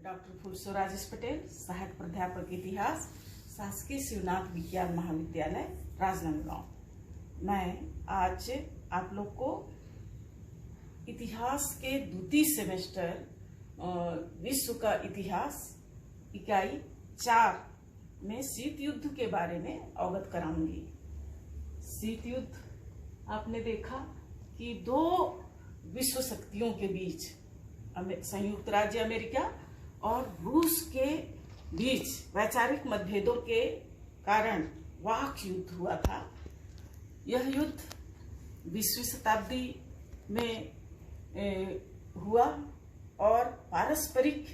Doctor फुलसो Rajesh Patel, सहायक प्राध्यापक इतिहास, शासकीय शिवनाथ विज्ञान महाविद्यालय, राजनांदगांव। मैं आज आप लोग को इतिहास के द्वितीय सेमेस्टर विश्व का इतिहास इकाई 4 में शीत युद्ध के बारे में अवगत कराऊंगी। शीत युद्ध आपने देखा कि दो विश्व शक्तियों के बीच संयुक्त राज्य अमेरिका और रूस के बीच वैचारिक मतभेदों के कारण वाक युद्ध हुआ था। यह युद्ध 20वीं शताब्दी में हुआ और पारस्परिक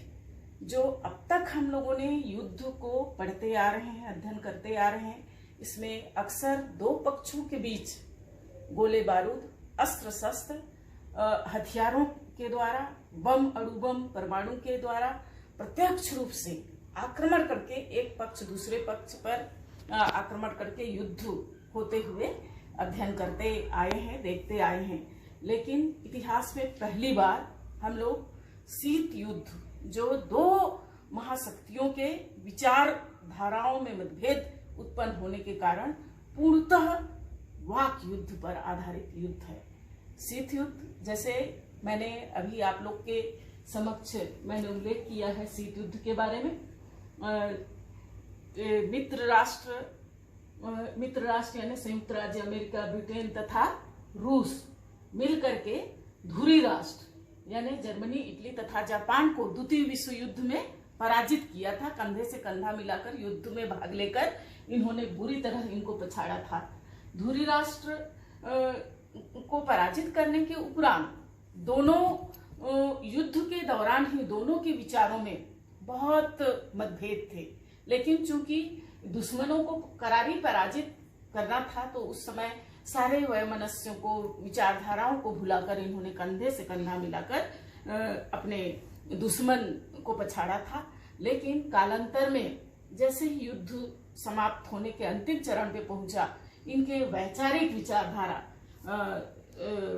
जो अब तक हम लोगों ने युद्ध को पढ़ते आ रहे हैं, अध्ययन करते आ रहे हैं, इसमें अक्सर दो पक्षों के बीच गोले बारूद, अस्त्र शस्त्र, हथियारों के द्वारा, बम, अणुबम, परमाणु के द्वारा प्रत्यक्ष रूप से आक्रमण करके एक पक्ष दूसरे पक्ष पर आक्रमण करके युद्ध होते हुए अध्ययन करते आए हैं, देखते आए हैं। लेकिन इतिहास में पहली बार हम लोग शीत युद्ध, जो दो महाशक्तियों के विचार धाराओं में मतभेद उत्पन्न होने के कारण पूर्णतः वाक युद्ध पर आधारित युद्ध है। शीत युद्ध, जैसे मैंने अभी आप लोग के समक्ष मैंने उल्लेख किया है शीत युद्ध के बारे में। मित्र राष्ट्र यानी संयुक्त राज्य अमेरिका, ब्रिटेन तथा रूस मिलकर के धुरी राष्ट्र यानी जर्मनी, इटली तथा जापान को द्वितीय विश्व युद्ध में पराजित किया था। कंधे से कंधा मिलाकर युद्ध में भाग लेकर इन्होंने बुरी तरह इनको पछाड़ा था। धुरी राष्ट्र को पराजित करने के उपरांत दोनों युद्ध के दौरान ही दोनों के विचारों में बहुत मतभेद थे। लेकिन चूंकि दुश्मनों को करारी पराजित करना था, तो उस समय सारे वैमनस्यों को, विचारधाराओं को भुलाकर इन्होंने कंधे से कंधा मिलाकर अपने दुश्मन को पछाड़ा था। लेकिन कालांतर में जैसे ही युद्ध समाप्त होने के अंतिम चरण पे पहुंचा, इनके वैचारिक विचारधारा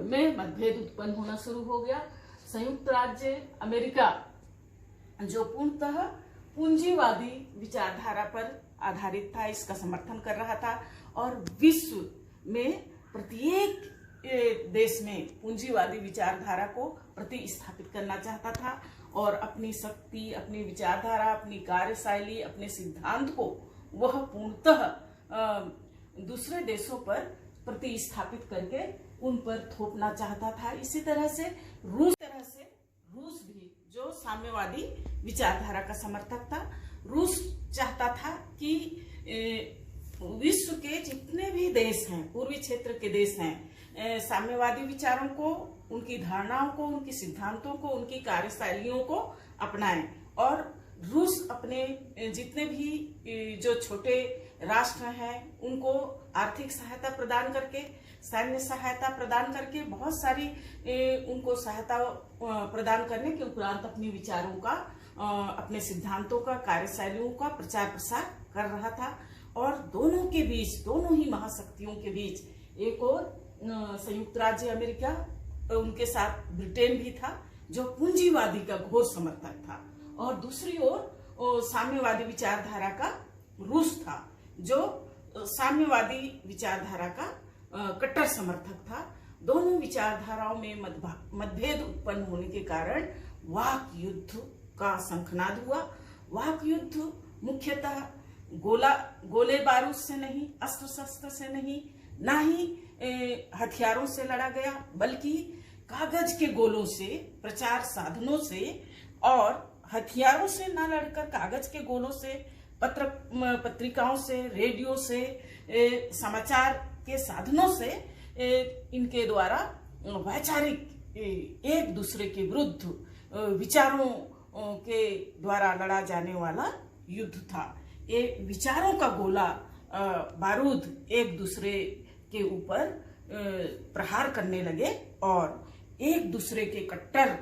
में मतभेद उत्पन्न होना शुरू हो गया। संयुक्त राज्य अमेरिका, जो पूर्णतः पूंजीवादी विचारधारा पर आधारित था, इसका समर्थन कर रहा था और विश्व में प्रत्येक देश में पूंजीवादी विचारधारा को प्रतिस्थापित करना चाहता था और अपनी शक्ति, अपनी विचारधारा, अपनी कार्यशैली, अपने सिद्धांत को वह पूर्णतः दूसरे देशों पर प्रतिस्थापित करके उन पर थोपना चाहता था। इसी तरह से रूस भी, जो साम्यवादी विचारधारा का समर्थक था, रूस चाहता था कि विश्व के जितने भी देश हैं, पूर्वी क्षेत्र के देश हैं, साम्यवादी विचारों को, उनकी धारणाओं को, उनके सिद्धांतों को, उनकी कार्यशैलियों को अपनाएं और रूस अपने जितने भी जो छोटे राष्ट्र हैं उनको आर्थिक सहायता प्रदान करके, सैन्य सहायता प्रदान करके, बहुत सारी उनको सहायता प्रदान करने के उपरांत अपने विचारों का, अपने सिद्धांतों का, कार्यशैलियों का प्रचार प्रसार कर रहा था। और दोनों के बीच, दोनों ही महाशक्तियों के बीच, एक और संयुक्त राज्य अमेरिका, उनके साथ ब्रिटेन भी था जो पूंजीवादी का घोर समर्थक था, और दूसरी ओर साम्यवादी विचारधारा का रूस था जो साम्यवादी विचारधारा का कट्टर समर्थक था। दोनों विचारधाराओं में मतभेद उत्पन्न होने के कारण वाक युद्ध का शंखनाद हुआ। वाक युद्ध मुख्यतः गोले बारूद से नहीं, अस्त्र शस्त्र से नहीं, ना ही हथियारों से लड़ा गया, बल्कि कागज के गोलों से, प्रचार साधनों से, और हथियारों से न लड़कर कागज के गोलों से, पत्रिकाओं से, रेडियो से, समाचार के साधनों से इनके द्वारा वैचारिक एक दूसरे के विरुद्ध विचारों के द्वारा लड़ा जाने वाला युद्ध था। ये विचारों का गोला बारूद एक दूसरे के ऊपर प्रहार करने लगे और एक दूसरे के कट्टर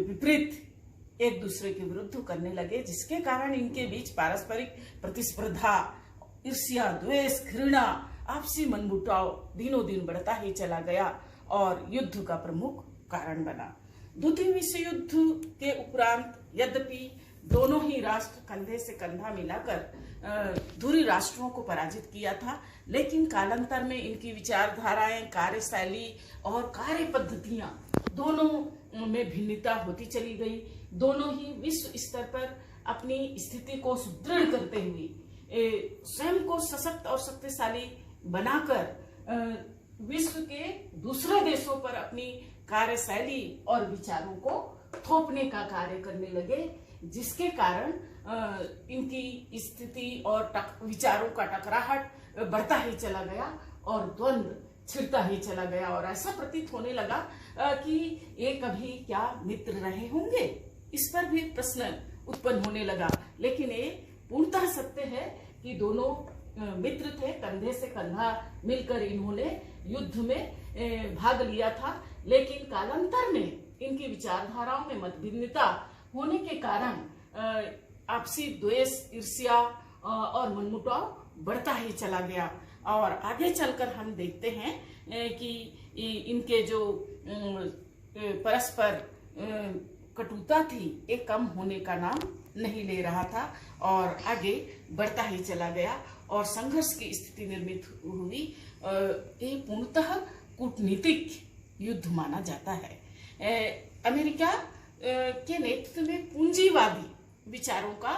विपरीत एक दूसरे के विरुद्ध करने लगे, जिसके कारण इनके बीच पारस्परिक प्रतिस्पर्धा, ईर्ष्या, द्वेष, घृणा, आपसी मनमुटाव दिनों दिन बढ़ता ही चला गया और युद्ध का प्रमुख कारण बना। द्वितीय विश्व युद्ध के उपरांत यद्यपि दोनों ही राष्ट्र कंधे से कंधा मिलाकर धुरी राष्ट्रों को पराजित किया था, लेकिन कालांतर में इनकी विचारधाराएं, कार्यशैली और कार्य पद्धतियां दोनों में भिन्नता होती चली गई। दोनों ही विश्व स्तर पर अपनी स्थिति को सुदृढ़ करते हुए स्वयं को सशक्त और शक्तिशाली बनाकर विश्व के दूसरे देशों पर अपनी कार्यशैली और विचारों को थोपने का कार्य करने लगे, जिसके कारण इनकी स्थिति और विचारों का टकराहट बढ़ता ही चला गया और द्वंद्व छिड़ता ही चला गया और ऐसा प्रतीत होने लगा कि ये कभी क्या मित्र रहे होंगे। इस पर भी प्रश्न उत्पन्न होने लगा, लेकिन ये पूर्णतः सत्य है कि दोनों मित्र थे। कंधे से कंधा मिलकर इन्होंने युद्ध में भाग लिया था, लेकिन कालांतर में इनकी विचारधाराओं में मतभिन्नता होने के कारण आपसी द्वेष, ईर्ष्या और मनमुटाव बढ़ता ही चला गया। और आगे चलकर हम देखते हैं कि इनके जो परस्पर कटुता थी ये कम होने का नाम नहीं ले रहा था और आगे बढ़ता ही चला गया और संघर्ष की स्थिति निर्मित हुई। ये पूर्णतः कूटनीतिक युद्ध माना जाता है। अमेरिका के नेतृत्व में पूंजीवादी विचारों का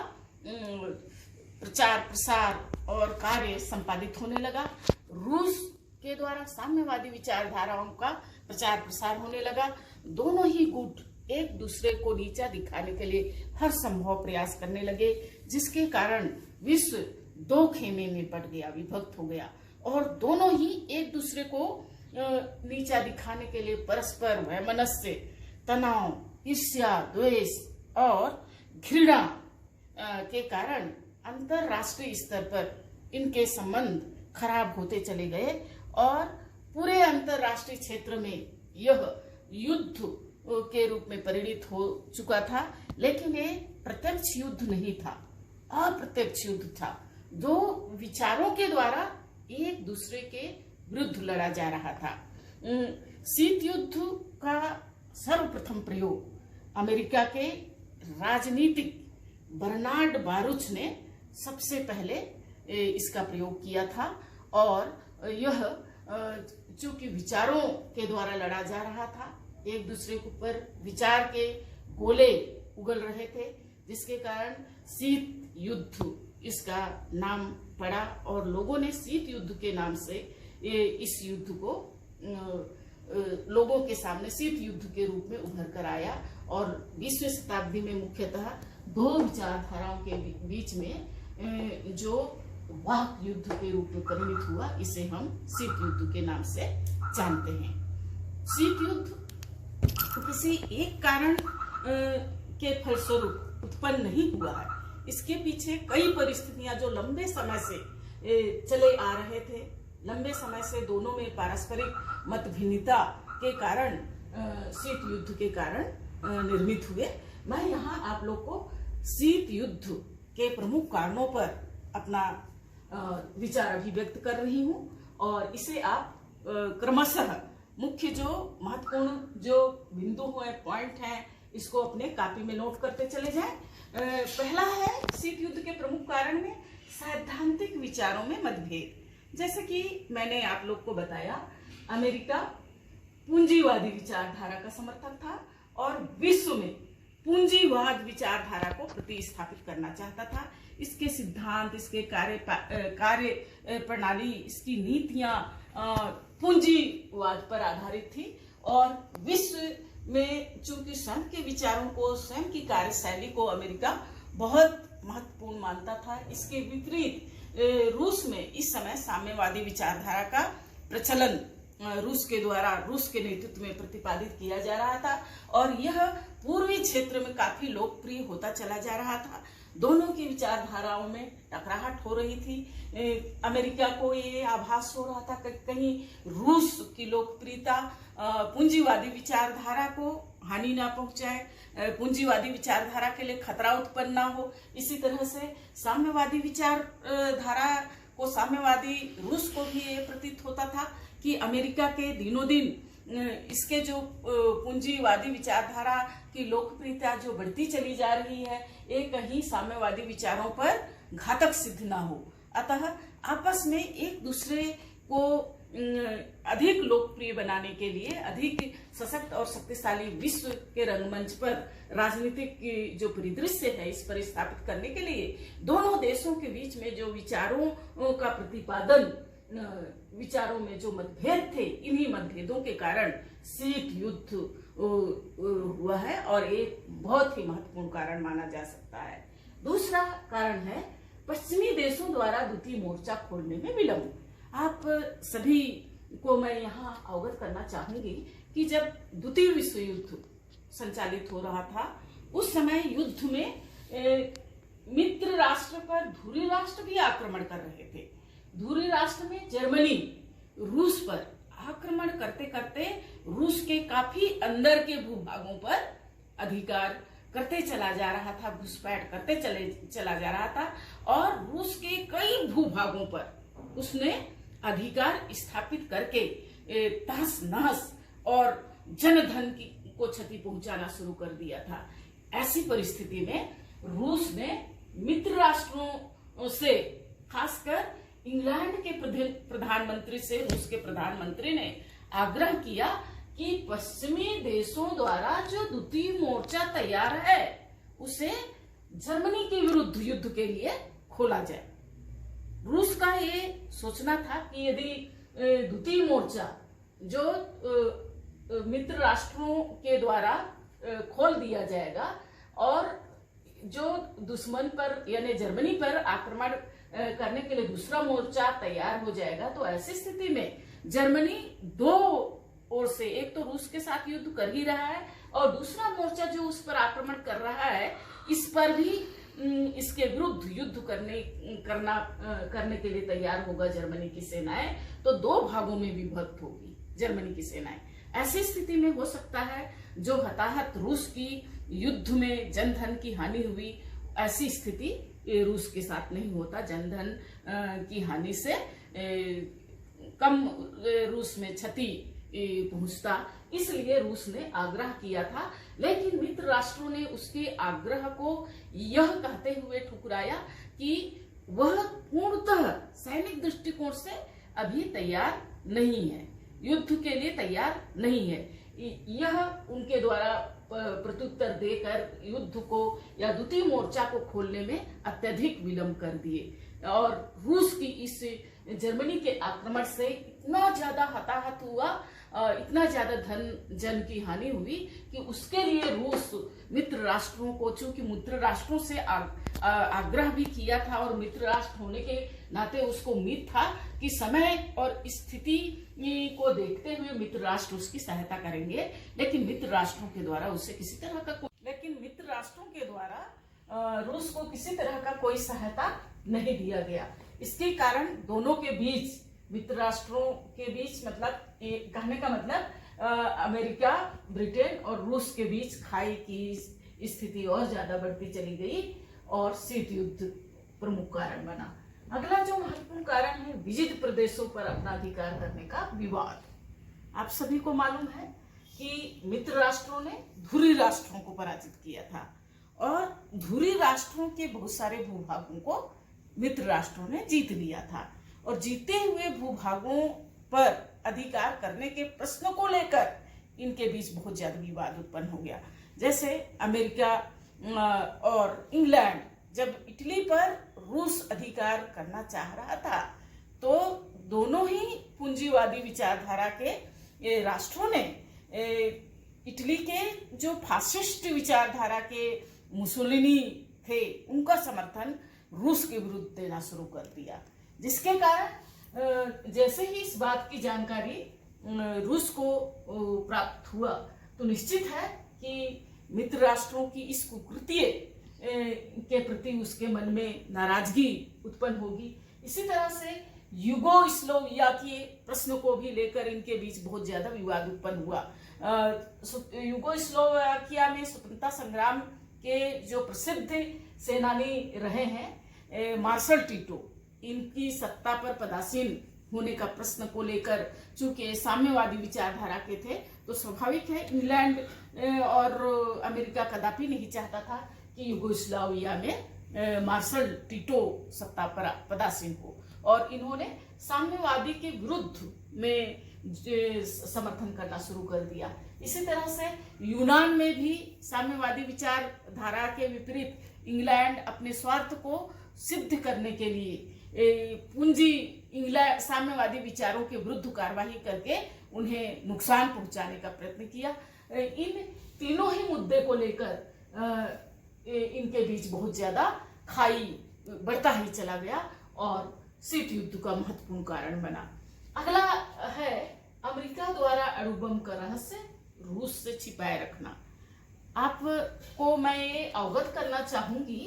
प्रचार प्रसार और कार्य संपादित होने लगा। रूस के द्वारा साम्यवादी विचारधाराओं का प्रचार प्रसार होने लगा। दोनों ही गुट एक दूसरे को नीचा दिखाने के लिए हर संभव प्रयास करने लगे, जिसके कारण विश्व दो खेमे में बढ़ गया, विभक्त हो गया और दोनों ही एक दूसरे को नीचा दिखाने के लिए परस्पर वैमनस्य, तनाव, ईर्ष्या, द्वेष और घृणा के कारण अंतरराष्ट्रीय स्तर पर इनके संबंध खराब होते चले गए और पूरे अंतरराष्ट्रीय क्षेत्र में यह युद्ध के रूप में परिणित हो चुका था। लेकिन ये प्रत्यक्ष युद्ध नहीं था, अप्रत्यक्ष युद्ध था। दो विचारों के द्वारा एक दूसरे के विरुद्ध लड़ा जा रहा था। शीत युद्ध का सर्वप्रथम प्रयोग अमेरिका के राजनीतिक बर्नार्ड बारूच ने सबसे पहले इसका प्रयोग किया था और यह चूंकि विचारों के द्वारा लड़ा जा रहा था, एक दूसरे के ऊपर विचार के गोले उगल रहे थे, जिसके कारण शीत युद्ध इसका नाम पड़ा और लोगों ने शीत युद्ध के नाम से इस युद्ध को लोगों के सामने शीत युद्ध के रूप में उभर कर आया और 20वीं शताब्दी में मुख्यतः दो विचारधाराओं के बीच में जो वाक युद्ध के रूप में परिणित हुआ, इसे हम शीत युद्ध के नाम से जानते हैं। शीत युद्ध किसी एक कारण के फलस्वरूप उत्पन्न नहीं हुआ है। इसके पीछे कई परिस्थितियां जो लंबे समय से चले आ रहे थे, लंबे समय से दोनों में पारस्परिक मतभिन्नता के कारण शीत युद्ध के कारण निर्मित हुए। मैं यहाँ आप लोग को शीत युद्ध के प्रमुख कारणों पर अपना विचार अभिव्यक्त कर रही हूँ और इसे आप क्रमशः मुख्य जो महत्वपूर्ण जो बिंदु हुए, पॉइंट हैं, इसको अपने कॉपी में नोट करते चले जाएं। पहला है शीत युद्ध के प्रमुख कारण में सैद्धांतिक विचारों में मतभेद। जैसे कि मैंने आप लोग को बताया, अमेरिका पूंजीवादी विचारधारा का समर्थक था और विश्व में पूंजीवाद विचारधारा को प्रतिस्थापित करना चाहता था। इसके सिद्धांत, इसके कार्य प्रणाली, इसकी नीतियां पूंजीवाद पर आधारित थी और विश्व में चूंकि स्वयं के विचारों को, स्वयं की कार्यशैली को अमेरिका बहुत महत्वपूर्ण मानता था। इसके विपरीत रूस में इस समय साम्यवादी विचारधारा का प्रचलन रूस के द्वारा, रूस के नेतृत्व में प्रतिपादित किया जा रहा था और यह पूर्वी क्षेत्र में काफी लोकप्रिय होता चला जा रहा था। दोनों की विचारधाराओं में टकराहट हो रही थी। अमेरिका को ये आभास हो रहा था कि कहीं रूस की लोकप्रियता पूंजीवादी विचारधारा को हानि ना पहुंचाए, पूंजीवादी विचारधारा के लिए खतरा उत्पन्न ना हो। इसी तरह से साम्यवादी विचारधारा को, साम्यवादी रूस को भी ये प्रतीत होता था कि अमेरिका के दिनों दिन इसके जो पूंजीवादी विचारधारा की लोकप्रियता जो बढ़ती चली जा रही है, ये कहीं साम्यवादी विचारों पर घातक सिद्ध ना हो। अतः आपस में एक दूसरे को अधिक लोकप्रिय बनाने के लिए, अधिक सशक्त और शक्तिशाली विश्व के रंगमंच पर राजनीतिक जो परिदृश्य है इस पर स्थापित करने के लिए दोनों देशों के बीच में जो विचारों का प्रतिपादन, विचारों में जो मतभेद थे, इन्हीं मतभेदों के कारण शीत युद्ध हुआ है और एक बहुत ही महत्वपूर्ण कारण माना जा सकता है। दूसरा कारण है पश्चिमी देशों द्वारा द्वितीय मोर्चा खोलने में विलंब। आप सभी को मैं यहाँ अवगत करना चाहूंगी कि जब द्वितीय विश्व युद्ध संचालित हो रहा था, उस समय युद्ध में मित्र राष्ट्र पर धुरी राष्ट्र भी आक्रमण कर रहे थे। धुरी राष्ट्र में जर्मनी रूस पर आक्रमण करते करते रूस के काफी अंदर के भूभागों पर अधिकार करते चला जा रहा था, घुसपैठ करते चला जा रहा था और रूस के कई भूभागों पर उसने अधिकार स्थापित करके तहस नहस और जनधन को क्षति पहुंचाना शुरू कर दिया था। ऐसी परिस्थिति में रूस ने मित्र राष्ट्रों से, खासकर इंग्लैंड के प्रधानमंत्री से, रूस के प्रधानमंत्री ने आग्रह किया कि पश्चिमी देशों द्वारा जो द्वितीय मोर्चा तैयार है उसे जर्मनी के विरुद्ध युद्ध के लिए खोला जाए। रूस का ये सोचना था कि यदि द्वितीय मोर्चा जो मित्र राष्ट्रों के द्वारा खोल दिया जाएगा और जो दुश्मन पर यानी जर्मनी पर आक्रमण करने के लिए दूसरा मोर्चा तैयार हो जाएगा, तो ऐसी स्थिति में जर्मनी दो ओर से, एक तो रूस के साथ युद्ध कर ही रहा है और दूसरा मोर्चा जो उस पर आक्रमण कर रहा है, इस पर भी इसके विरुद्ध युद्ध करने के लिए तैयार होगा जर्मनी की सेनाएं, तो दो भागों में विभक्त होगी जर्मनी की सेनाएं। ऐसी स्थिति में हो सकता है जो हताहत रूस की युद्ध में जनधन की हानि हुई, ऐसी स्थिति रूस के साथ नहीं होता। जनधन की हानि से कम रूस में क्षति पहुंचता, इसलिए रूस ने आग्रह किया था। लेकिन मित्र राष्ट्रों ने उसके आग्रह को यह कहते हुए ठुकराया कि वह पूर्णतः सैनिक दृष्टिकोण से अभी तैयार नहीं है, युद्ध के लिए तैयार नहीं है। यह उनके द्वारा प्रत्युत्तर देकर युद्ध को या द्वितीय मोर्चा को खोलने में अत्यधिक विलंब कर दिए और रूस की इस जर्मनी के आक्रमण से इतना ज्यादा हताहत हुआ, इतना ज्यादा धन जन की हानि हुई कि उसके लिए रूस मित्र राष्ट्रों को, चूंकि मित्र राष्ट्रों से आग्रह भी किया था और मित्र राष्ट्र होने के नाते उसको उम्मीद था कि समय और स्थिति को देखते हुए मित्र राष्ट्र उसकी सहायता करेंगे, लेकिन मित्र राष्ट्रों के द्वारा उसे किसी तरह का रूस को किसी तरह का कोई सहायता नहीं दिया गया। इसके कारण दोनों के बीच, मित्र राष्ट्रों के बीच, मतलब कहने का मतलब अमेरिका, ब्रिटेन और रूस के बीच खाई की स्थिति और ज्यादा बढ़ती चली गई और शीत युद्ध प्रमुख कारण बना। अगला जो महत्वपूर्ण कारण है विजित प्रदेशों पर अपना अधिकार करने का विवाद। आप सभी को मालूम है कि मित्र राष्ट्रों ने धुरी राष्ट्रों को पराजित किया था और धुरी राष्ट्रों के बहुत सारे भूभागों को मित्र राष्ट्रों ने जीत लिया था और जीते हुए भूभागों पर अधिकार करने के प्रश्न को लेकर इनके बीच बहुत ज्यादा विवाद उत्पन्न हो गया। जैसे अमेरिका और इंग्लैंड जब इटली पर रूस अधिकार करना चाह रहा था, तो दोनों ही पूंजीवादी विचारधारा के राष्ट्रों ने इटली के जो फासिस्ट विचारधारा के मुसोलिनी थे, उनका समर्थन रूस के विरुद्ध देना शुरू कर दिया, जिसके कारण जैसे ही इस बात की जानकारी रूस को प्राप्त हुआ, तो निश्चित है कि मित्र राष्ट्रों की इस कुकृत्य के प्रति उसके मन में नाराजगी उत्पन्न होगी। इसी तरह से युगोस्लाविया के प्रश्न को भी लेकर इनके बीच बहुत ज्यादा विवाद उत्पन्न हुआ। युगोस्लाविया में स्वतंत्रता संग्राम के जो प्रसिद्ध सेनानी रहे हैं मार्शल टीटो, इनकी सत्ता पर पदासीन होने का प्रश्न को लेकर, चूंकि साम्यवादी विचारधारा के थे, तो स्वाभाविक है इंग्लैंड और अमेरिका कदापि नहीं चाहता था कि युगोस्लाविया में मार्शल टिटो सत्ता पर पदासीन हो, और इन्होंने साम्यवादी के विरुद्ध में समर्थन करना शुरू कर दिया। इसी तरह से यूनान में भी साम्यवादी विचारधारा के विपरीत इंग्लैंड अपने स्वार्थ को सिद्ध करने के लिए पूंजी इंग्लैंड साम्यवादी विचारों के विरुद्ध कार्यवाही करके उन्हें नुकसान पहुंचाने का प्रयत्न किया। इन तीनों ही मुद्दे को लेकर इनके बीच बहुत ज्यादा खाई बढ़ता ही चला गया और शीत युद्ध का महत्वपूर्ण कारण बना। अगला है अमेरिका द्वारा अणु बम का रहस्य रूस से छिपाए रखना। आपको मैं ये अवगत करना चाहूंगी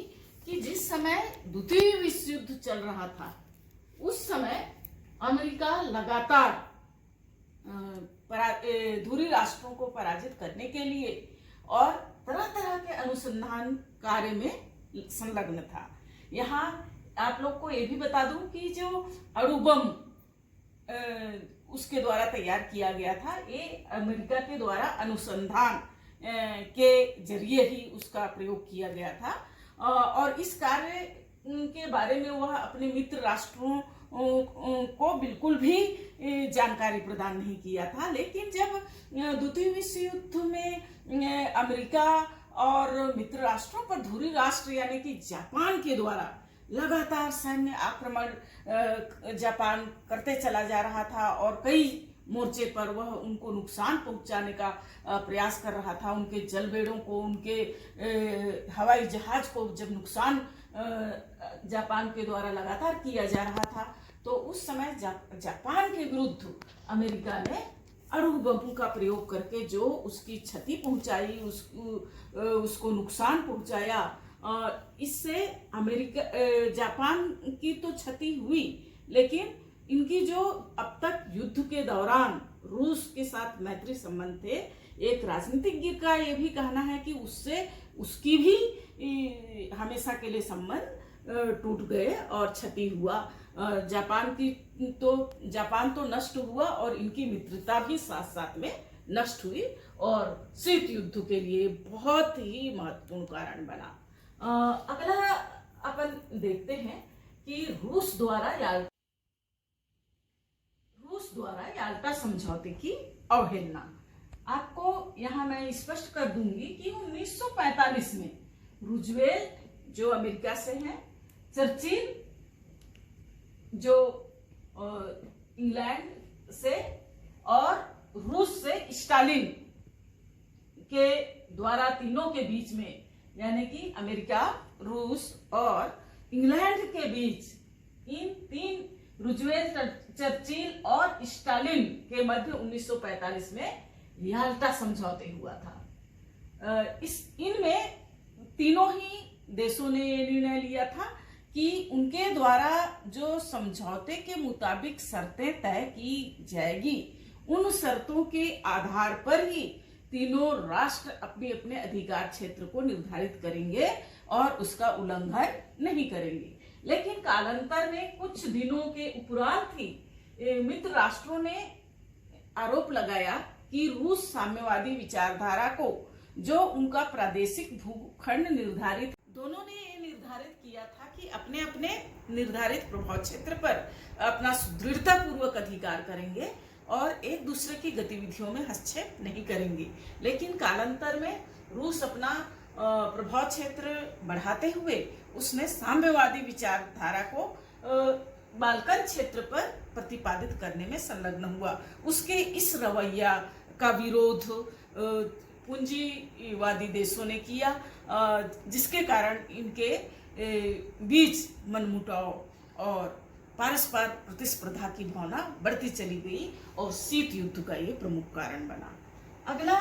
कि जिस समय द्वितीय विश्व युद्ध चल रहा था, उस समय अमेरिका लगातार धुरी राष्ट्रों को पराजित करने के लिए और तरह तरह के अनुसंधान कार्य में संलग्न था। यहाँ आप लोग को ये भी बता दूं कि जो अणु बम उसके द्वारा तैयार किया गया था, ये अमेरिका के द्वारा अनुसंधान के जरिए ही उसका प्रयोग किया गया था, और इस कार्य के बारे में वह अपने मित्र राष्ट्रों को बिल्कुल भी जानकारी प्रदान नहीं किया था। लेकिन जब द्वितीय विश्व युद्ध में अमेरिका और मित्र राष्ट्रों पर धुरी राष्ट्र यानी कि जापान के द्वारा लगातार सैन्य आक्रमण जापान करते चला जा रहा था और कई मोर्चे पर वह उनको नुकसान पहुंचाने का प्रयास कर रहा था, उनके जलबेड़ों को, उनके हवाई जहाज को जब नुकसान जापान के द्वारा लगातार किया जा रहा था, तो उस समय जापान के विरुद्ध अमेरिका ने अणु बम का प्रयोग करके जो उसकी क्षति पहुंचाई, उसको नुकसान पहुंचाया। इससे अमेरिका जापान की तो क्षति हुई, लेकिन इनकी जो अब तक युद्ध के दौरान रूस के साथ मैत्री संबंध थे, एक राजनीतिज्ञ का ये भी कहना है कि उससे उसकी भी हमेशा के लिए संबंध टूट गए और क्षति हुआ। जापान तो नष्ट हुआ और इनकी मित्रता भी साथ साथ में नष्ट हुई और शीत युद्ध के लिए बहुत ही महत्वपूर्ण कारण बना। अगला अपन देखते हैं कि रूस द्वारा याल्टा समझौते की अवहेलना। आपको यहाँ मैं स्पष्ट कर दूंगी कि 1945 में रूजवेल्ट जो अमेरिका से हैं, चर्चिल जो इंग्लैंड से और रूस से स्टालिन के द्वारा तीनों के बीच में, यानी कि अमेरिका, रूस और इंग्लैंड के बीच, इन तीन रूजवेल्ट, चर्चिल और स्टालिन के मध्य 1945 में याल्टा समझौते हुआ था। इनमें तीनों ही देशों ने ये निर्णय लिया था कि उनके द्वारा जो समझौते के मुताबिक शर्तें तय की जाएगी, उन शर्तों के आधार पर ही तीनों राष्ट्र अपने अपने अधिकार क्षेत्र को निर्धारित करेंगे और उसका उल्लंघन नहीं करेंगे। लेकिन कालांतर में कुछ दिनों के उपरांत ही मित्र राष्ट्रों ने आरोप लगाया कि रूस साम्यवादी विचारधारा को, जो उनका प्रादेशिक भूखंड निर्धारित, दोनों ने ये निर्धारित किया था कि अपने अपने निर्धारित प्रभाव क्षेत्र पर अपना सुदृढ़ता पूर्वक अधिकार करेंगे और एक दूसरे की गतिविधियों में हस्तक्षेप नहीं करेंगे। लेकिन कालांतर में रूस अपना प्रभाव क्षेत्र बढ़ाते हुए उसने साम्यवादी विचारधारा को बाल्कन क्षेत्र पर प्रतिपादित करने में संलग्न हुआ। उसके इस रवैया का विरोध पूंजीवादी देशों ने किया, जिसके कारण इनके बीच मनमुटाव और पारस्पर प्रतिस्पर्धा की भावना बढ़ती चली गई और शीत युद्ध का ये प्रमुख कारण बना। अगला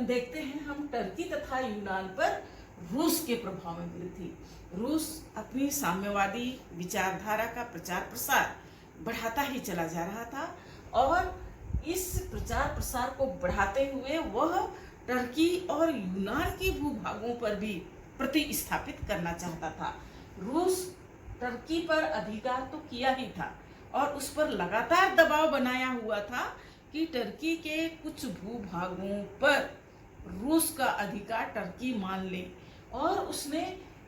देखते हैं हम टर्की तथा यूनान पर रूस के प्रभाव में वृद्धि। रूस अपनी साम्यवादी विचारधारा का प्रचार प्रसार बढ़ाता ही चला जा रहा था और इस प्रचार प्रसार को बढ़ाते हुए वह टर्की और यूनान के भूभागों पर भी प्रतिस्थापित करना चाहता था। रूस टर्की पर अधिकार तो किया ही था और उस पर लगातार दबाव बनाया हुआ था कि टर्की के कुछ भूभागों पर रूस का अधिकार टर्की मान ले। और उसने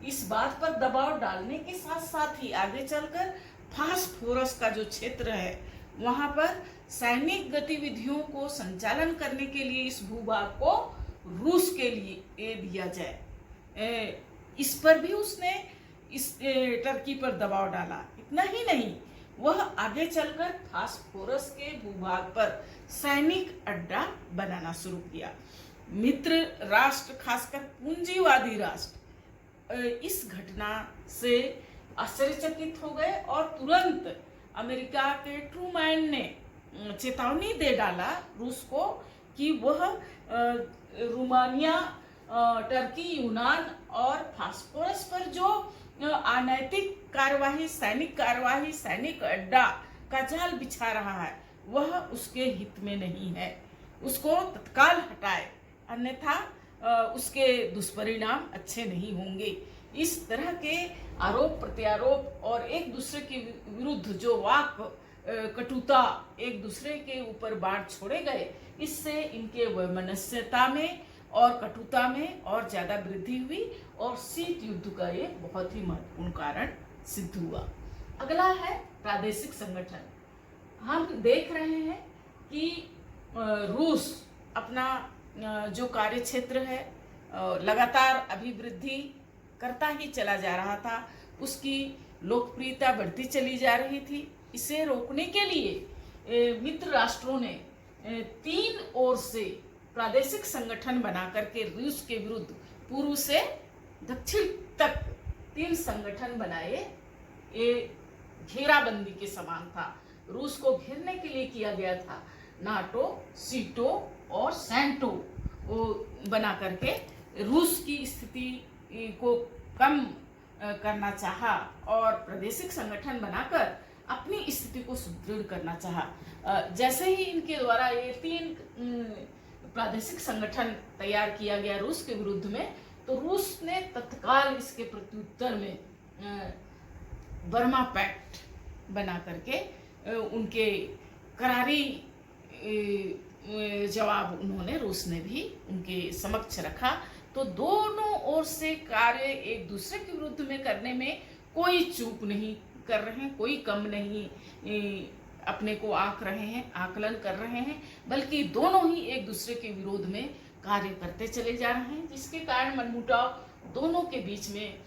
इस बात पर दबाव डालने के साथ साथ ही आगे चलकर फास्फोरस का जो क्षेत्र है वहां पर सैनिक गतिविधियों को संचालन करने के लिए इस भूभाग को रूस के लिए दिया जाए, इस पर भी उसने इस टर्की पर दबाव डाला। इतना ही नहीं, वह आगे चलकर फास्फोरस के भूभाग पर सैनिक अड्डा बनाना शुरू किया। मित्र राष्ट्र, खासकर पूंजीवादी राष्ट्र, इस घटना से आश्चर्यचकित हो गए और तुरंत अमेरिका के ट्रूमैन ने चेतावनी दे डाला रूस को कि वह रोमानिया, टर्की, यूनान और फास्फोरस पर जो अनैतिक कार्यवाही, सैनिक अड्डा का जाल बिछा रहा है वह उसके हित में नहीं है, उसको तत्काल हटाए, अन्यथा उसके दुष्परिणाम अच्छे नहीं होंगे। इस तरह के आरोप प्रत्यारोप और एक दूसरे के विरुद्ध जो वाक कटुता, एक दूसरे के ऊपर बाढ़ छोड़े गए, इससे इनके वैमनस्यता में और कटुता में और ज्यादा वृद्धि हुई और शीत युद्ध का एक बहुत ही महत्वपूर्ण कारण सिद्ध हुआ। अगला है प्रादेशिक संगठन। हम देख रहे हैं कि रूस अपना जो कार्य क्षेत्र है लगातार अभिवृद्धि करता ही चला जा रहा था, उसकी लोकप्रियता बढ़ती चली जा रही थी। इसे रोकने के लिए मित्र राष्ट्रों ने 3 ओर से प्रादेशिक संगठन बना करके रूस के विरुद्ध पूर्व से दक्षिण तक 3 संगठन बनाए। ये घेराबंदी के समान था, रूस को घेरने के लिए किया गया था। नाटो, सीटो और सैंटो बना करके रूस की स्थिति को कम करना चाहा और प्रादेशिक संगठन बनाकर अपनी स्थिति को सुदृढ़ करना चाहा। जैसे ही इनके द्वारा ये 3 प्रादेशिक संगठन तैयार किया गया रूस के विरुद्ध में, तो रूस ने तत्काल इसके प्रत्युत्तर में बर्मा पैक्ट बना करके उनके करारी जवाब उन्होंने, रूस ने भी उनके समक्ष रखा। तो दोनों ओर से कार्य एक दूसरे के विरुद्ध में करने में कोई चूक नहीं कर रहे हैं, कोई कम नहीं अपने को आंक रहे हैं, आकलन कर रहे हैं, बल्कि दोनों ही एक दूसरे के विरोध में कार्य करते चले जा रहे हैं, जिसके कारण मनमुटाव दोनों के बीच में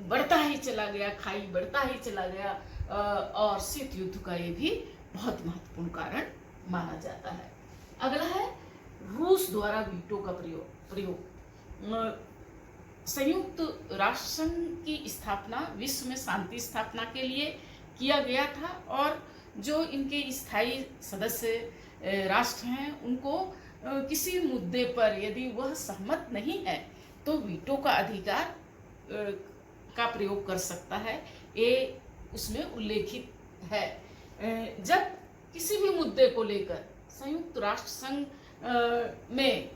बढ़ता ही चला गया, खाई बढ़ता ही चला गया और शीत युद्ध का ये भी बहुत महत्वपूर्ण कारण माना जाता है। अगला है रूस द्वारा वीटो का प्रयोग। संयुक्त राष्ट्र संघ की स्थापना विश्व में शांति स्थापना के लिए किया गया था और जो इनके स्थायी सदस्य राष्ट्र हैं उनको किसी मुद्दे पर यदि वह सहमत नहीं है तो वीटो का अधिकार का प्रयोग कर सकता है। ये उसमें उल्लेखित है। जब किसी भी मुद्दे को लेकर संयुक्त राष्ट्र संघ में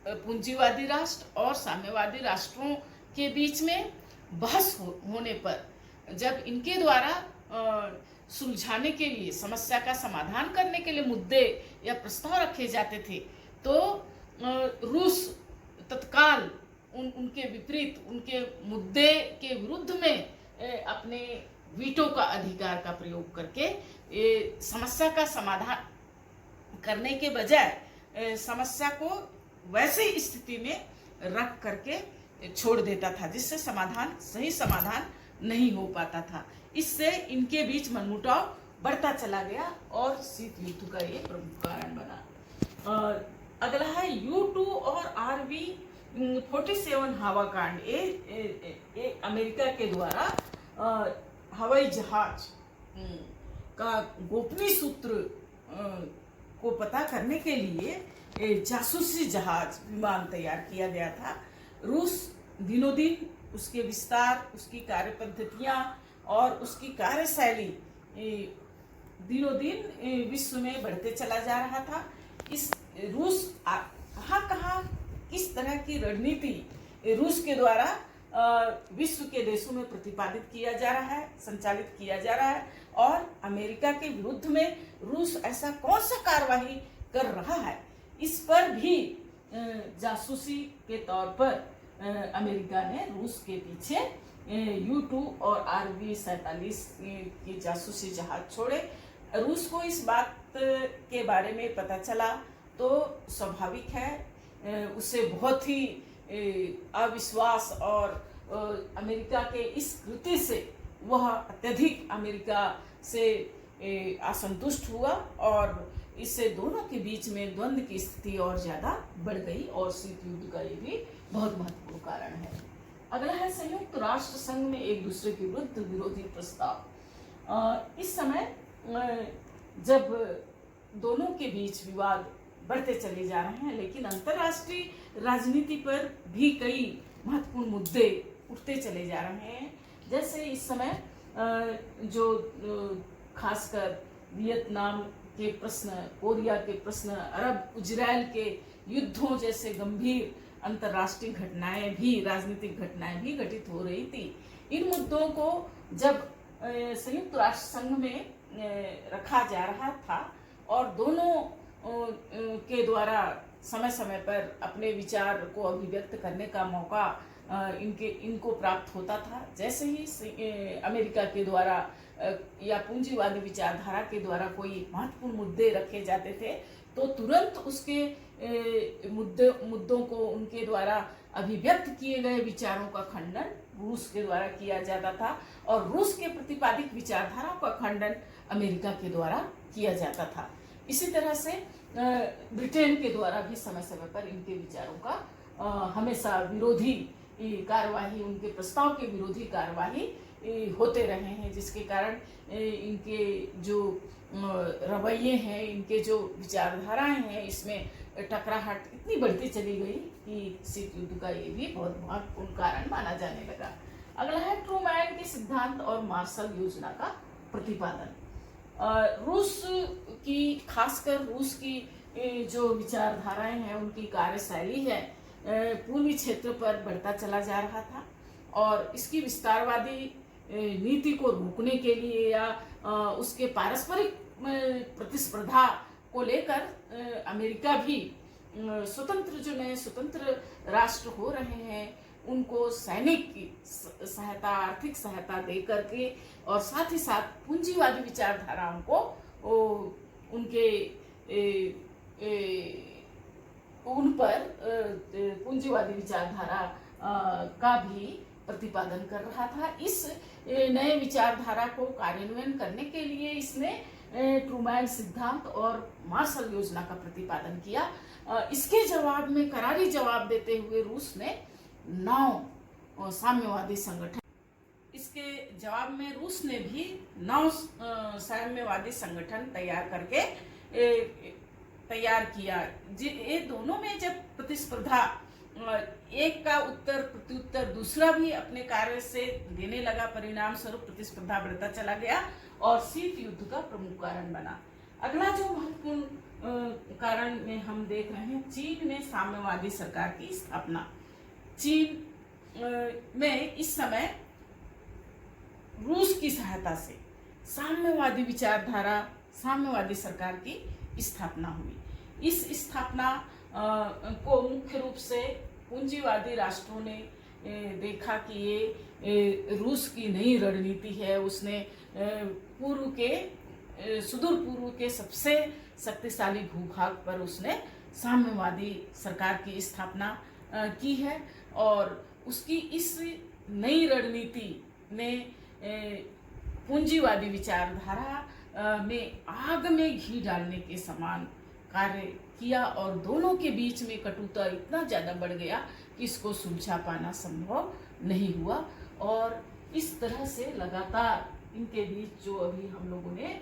पूंजीवादी राष्ट्र और साम्यवादी राष्ट्रों के बीच में बहस होने पर, जब इनके द्वारा सुलझाने के लिए, समस्या का समाधान करने के लिए मुद्दे या प्रस्ताव रखे जाते थे, तो रूस तत्काल उनके विपरीत, उनके मुद्दे के विरुद्ध में अपने वीटो का अधिकार का प्रयोग करके समस्या का समाधान करने के बजाय समस्या को वैसे स्थिति में रख करके छोड़ देता था जिससे सही समाधान नहीं हो पाता था। इससे इनके बीच मनमुटाव बढ़ता चला गया और शीत युद्ध का ये प्रमुख कारण बना। अगला है U2 और RV-47 हवा कांड। ये अमेरिका के द्वारा हवाई जहाज का गोपनीय सूत्र को पता करने के लिए जासूसी जहाज विमान तैयार किया गया था। रूस दिनों दिन उसके विस्तार, उसकी कार्य पद्धतियां और उसकी कार्यशैली दिनों दिन विश्व में बढ़ते चला जा रहा था। इस रूस कहाँ किस तरह की रणनीति रूस के द्वारा विश्व के देशों में प्रतिपादित किया जा रहा है, संचालित किया जा रहा है। और अमेरिका के विरुद्ध में रूस ऐसा कौन सा कार्यवाही कर रहा है, इस पर भी जासूसी के तौर पर अमेरिका ने रूस के पीछे U-2 और RB-47 के जासूसी जहाज छोड़े। रूस को इस बात के बारे में पता चला तो स्वाभाविक है उसे बहुत ही अविश्वास और अमेरिका के इस कृत्य से वह अत्यधिक अमेरिका से असंतुष्ट हुआ और इससे दोनों के बीच में द्वंद्व की स्थिति और ज्यादा बढ़ गई और शीत युद्ध का ये भी बहुत महत्वपूर्ण कारण है। अगला है संयुक्त राष्ट्र संघ में एक दूसरे के विरुद्ध विरोधी प्रस्ताव। इस समय जब दोनों के बीच विवाद बढ़ते चले जा रहे हैं, लेकिन अंतर्राष्ट्रीय राजनीति पर भी कई महत्वपूर्ण मुद्दे उठते चले जा रहे हैं। जैसे इस समय जो खासकर वियतनाम के प्रश्न, कोरिया के प्रश्न, अरब इजराइल के युद्धों जैसे गंभीर अंतर्राष्ट्रीय घटनाएं भी, राजनीतिक घटनाएं भी घटित हो रही थी। इन मुद्दों को जब संयुक्त राष्ट्र संघ में रखा जा रहा था और दोनों के द्वारा समय समय पर अपने विचार को अभिव्यक्त करने का मौका इनको प्राप्त होता था, जैसे ही अमेरिका के द्वारा या पूंजीवादी विचारधारा के द्वारा कोई महत्वपूर्ण मुद्दे रखे जाते थे तो तुरंत उसके मुद्दों को उनके द्वारा अभिव्यक्त किए गए विचारों का खंडन रूस के द्वारा किया जाता था और रूस के प्रतिपादित विचारधारा का खंडन अमेरिका के द्वारा किया जाता था। इसी तरह से ब्रिटेन के द्वारा भी समय समय पर इनके विचारों का हमेशा विरोधी कार्यवाही, उनके प्रस्ताव के विरोधी कार्यवाही होते रहे हैं, जिसके कारण इनके जो रवैये हैं, इनके जो विचारधाराएं हैं, इसमें टकराहट इतनी बढ़ती चली गई कि शीत युद्ध का ये भी बहुत महत्वपूर्ण कारण माना जाने लगा। अगला है ट्रूमैन के सिद्धांत और मार्शल योजना का प्रतिपादन। रूस की, खासकर रूस की जो विचारधाराएं हैं, उनकी कार्यशैली है, पूर्वी क्षेत्र पर बढ़ता चला जा रहा था और इसकी विस्तारवादी नीति को रोकने के लिए या उसके पारस्परिक प्रतिस्पर्धा को लेकर अमेरिका भी जो नए स्वतंत्र राष्ट्र हो रहे हैं उनको सैनिक सहायता, आर्थिक सहायता दे करके और साथ ही साथ पूंजीवादी विचारधाराओं को उनके उन पर पूंजीवादी विचारधारा का भी प्रतिपादन कर रहा था। इस नए विचारधारा को कार्यान्वयन करने के लिए इसने ट्रूमैन सिद्धांत और मार्शल योजना का प्रतिपादन किया। इसके जवाब में करारी जवाब देते हुए रूस ने 9 साम्यवादी संगठन, इसके जवाब में रूस ने भी 9 साम्यवादी संगठन तैयार किया। ये दोनों में जब प्रतिस्पर्धा, एक का उत्तर प्रत्युत्तर दूसरा भी अपने कार्य से देने लगा, परिणाम स्वरूप प्रतिस्पर्धा बढ़ता चला गया और शीत युद्ध का प्रमुख कारण बना। अगला जो महत्वपूर्ण कारण में हम देख रहे हैं, चीन में साम्यवादी सरकार की स्थापना। चीन में इस समय रूस की सहायता से साम्यवादी विचारधारा, साम्यवादी सरकार की स्थापना हुई। इस स्थापना को मुख्य रूप से पूंजीवादी राष्ट्रों ने देखा कि ये रूस की नई रणनीति है। उसने सुदूर पूर्व के सबसे शक्तिशाली भूभाग पर उसने साम्यवादी सरकार की स्थापना की है और उसकी इस नई रणनीति ने पूंजीवादी विचारधारा में आग में घी डालने के समान कार्य किया और दोनों के बीच में कटुता इतना ज्यादा बढ़ गया कि इसको सुलझा पाना संभव नहीं हुआ और इस तरह से लगातार इनके बीच जो अभी हम लोगों ने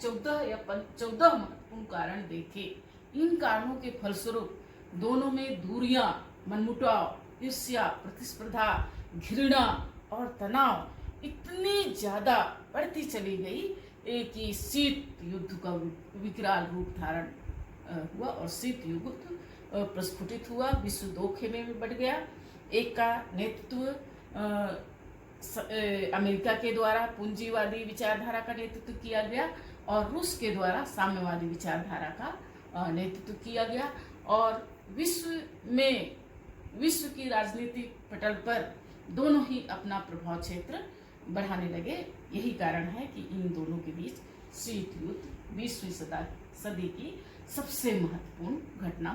14 महत्वपूर्ण कारण देखे, इन कारणों के फलस्वरूप दोनों में दूरियां, मनमुटाव, ईर्ष्या, प्रतिस्पर्धा, घृणा और तनाव इतनी ज्यादा बढ़ती चली गई कि शीत युद्ध का विकराल रूप धारण हुआ और शीत युद्ध प्रस्फुटित हुआ, विश्व 2 खेमे में बढ़ गया एक का नेतृत्व अमेरिका के द्वारा पूंजीवादी विचारधारा का नेतृत्व किया गया और रूस के द्वारा साम्यवादी विचारधारा का नेतृत्व किया गया। और विश्व की राजनीतिक पटल पर दोनों ही अपना प्रभाव क्षेत्र बढ़ाने लगे। यही कारण है कि इन दोनों के बीच शीत युद्ध 20वीं सदी की सबसे महत्वपूर्ण घटना